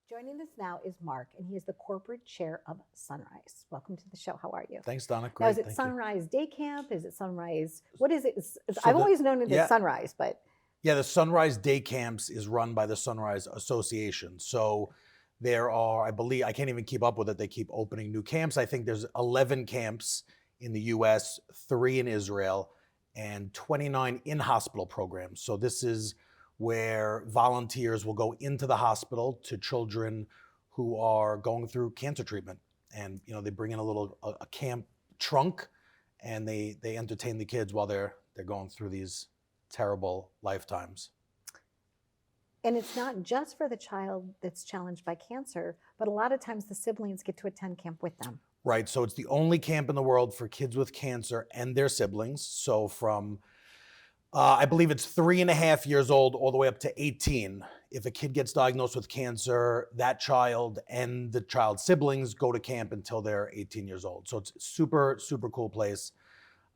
Joining us now is Mark, and he is the corporate chair of Sunrise. Welcome to the show. How are you? Thanks, Donna. Now, Great. is it Thank Sunrise Day Camp? Is it Sunrise? What is it? So I've the- always known it yeah. as Sunrise, but Yeah, the Sunrise Day Camps is run by the Sunrise Association. So there are, I believe, I can't even keep up with it. They keep opening new camps. I think there's 11 camps in the US, 3 in Israel, and 29 in-hospital programs. So this is where volunteers will go into the hospital to children who are going through cancer treatment. And, they bring in a camp trunk, and they entertain the kids while they're going through these terrible lifetimes. and it's not just for the child that's challenged by cancer, but a lot of times the siblings get to attend camp with them. Right. So it's the only camp in the world for kids with cancer and their siblings. So from, I believe it's 3.5 years old all the way up to 18. If a kid gets diagnosed with cancer, that child and the child's siblings go to camp until they're 18 years old. So it's super, super cool place.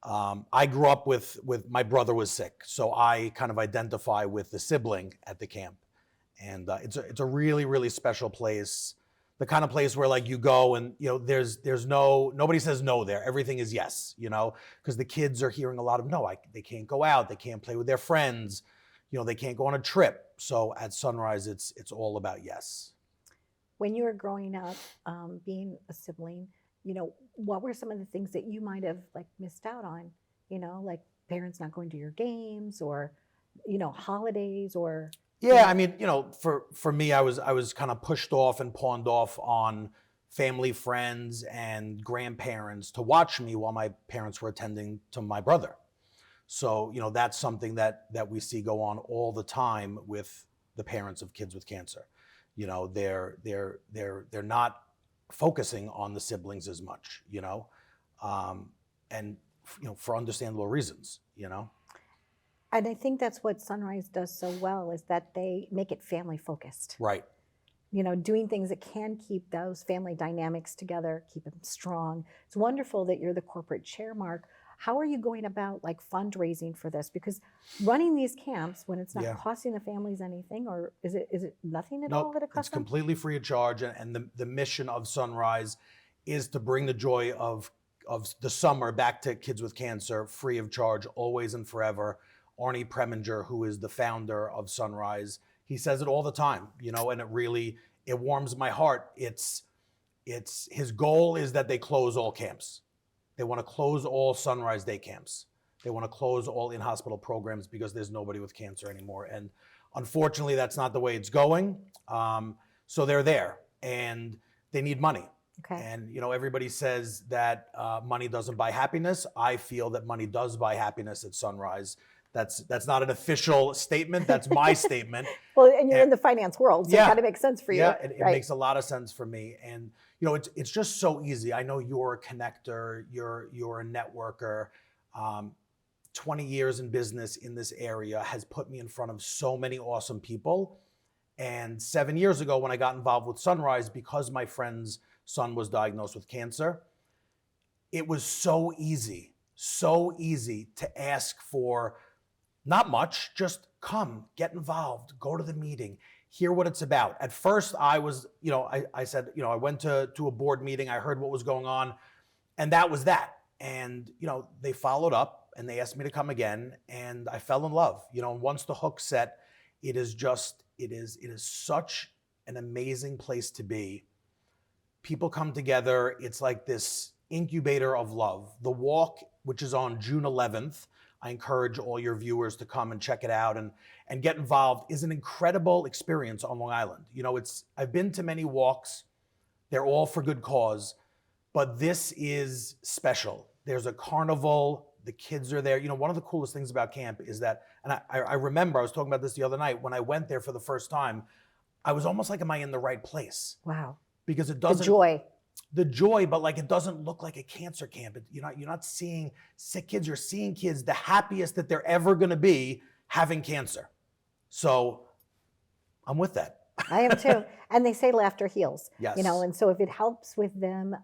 I grew up with my brother was sick, so I kind of identify with the sibling at the camp, and it's a really, really special place. The kind of place where like you go and there's nobody says no there. Everything is yes, because the kids are hearing a lot of no. They can't go out, they can't play with their friends, they can't go on a trip. So at Sunrise, it's all about yes. When you were growing up, being a sibling, what were some of the things that you might have missed out on? Like parents not going to your games, or holidays, or Yeah, I mean, for me, I was kind of pushed off and pawned off on family, friends, and grandparents to watch me while my parents were attending to my brother. So, that's something that we see go on all the time with the parents of kids with cancer. They're not focusing on the siblings as much, and for understandable reasons. And I think that's what Sunrise does so well, is that they make it family focused. Right. Doing things that can keep those family dynamics together, keep them strong. It's wonderful that you're the corporate chair, Mark. How are you going about fundraising for this? Because running these camps, when it's not costing the families anything, or is it nothing at all that it costs it's them? completely free of charge. And the mission of Sunrise is to bring the joy of the summer back to kids with cancer, free of charge, always and forever. Arnie Preminger, who is the founder of Sunrise, he says it all the time, and it warms my heart. It's his goal is that they close all camps. They want to close all Sunrise Day camps. They want to close all in-hospital programs because there's nobody with cancer anymore. And unfortunately, that's not the way it's going. So they're there, and they need money. Okay. And everybody says that money doesn't buy happiness. I feel that money does buy happiness at Sunrise. That's not an official statement. That's my statement. Well, and you're in the finance world, so it kind of makes sense for you. Yeah, it makes a lot of sense for me. And it's just so easy. I know you're a connector, you're a networker. 20 years in business in this area has put me in front of so many awesome people. And 7 years ago, when I got involved with Sunrise, because my friend's son was diagnosed with cancer, it was so easy to ask for not much, just come, get involved, go to the meeting, hear what it's about. At first, I was, I said, I went to a board meeting, I heard what was going on, and that was that. And, they followed up and they asked me to come again, and I fell in love. And once the hook's set, it is such an amazing place to be. People come together. It's like this incubator of love. The walk, which is on June 11th, I encourage all your viewers to come and check it out and get involved, is an incredible experience on Long Island. I've been to many walks. They're all for good cause, but this is special. There's a carnival. The kids are there. One of the coolest things about camp is that, and I remember I was talking about this the other night, when I went there for the first time, I was almost like, am I in the right place? Wow. Because it doesn't. The joy, but it doesn't look like a cancer camp. You're not seeing sick kids. You're seeing kids the happiest that they're ever going to be having cancer. So I'm with that. I am too. And they say laughter heals, Yes. and so if it helps with them,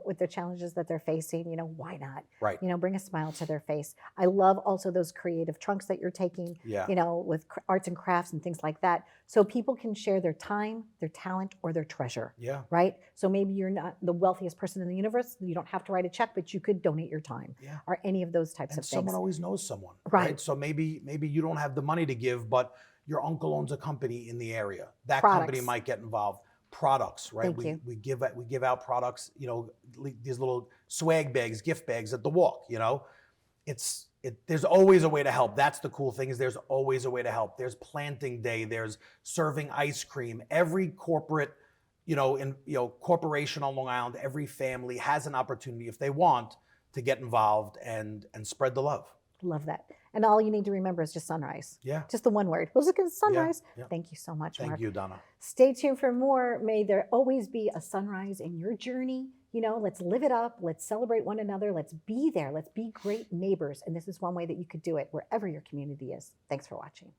with the challenges that they're facing, why not? Right. Bring a smile to their face. I love also those creative trunks that you're taking, Yeah. with arts and crafts and things like that. So people can share their time, their talent, or their treasure, Yeah. right? So maybe you're not the wealthiest person in the universe. You don't have to write a check, but you could donate your time Yeah. or any of those types And of someone things. always knows someone. Right. So maybe you don't have the money to give, but your uncle owns a company in the area. That company Products. might get involved. Products, right? Thank you. We give out products, these little swag bags, gift bags at the walk, there's always a way to help. That's the cool thing, is there's always a way to help. There's planting day, there's serving ice cream. Every corporate, corporation on Long Island, every family has an opportunity, if they want, to get involved and spread the love. Love that. And all you need to remember is just sunrise. Yeah. Just the one word. We'll look at sunrise. Yeah. Thank you so much, Thank Marc. you, Donna. Stay tuned for more. May there always be a sunrise in your journey. Let's live it up. Let's celebrate one another. Let's be there. Let's be great neighbors. And this is one way that you could do it wherever your community is. Thanks for watching.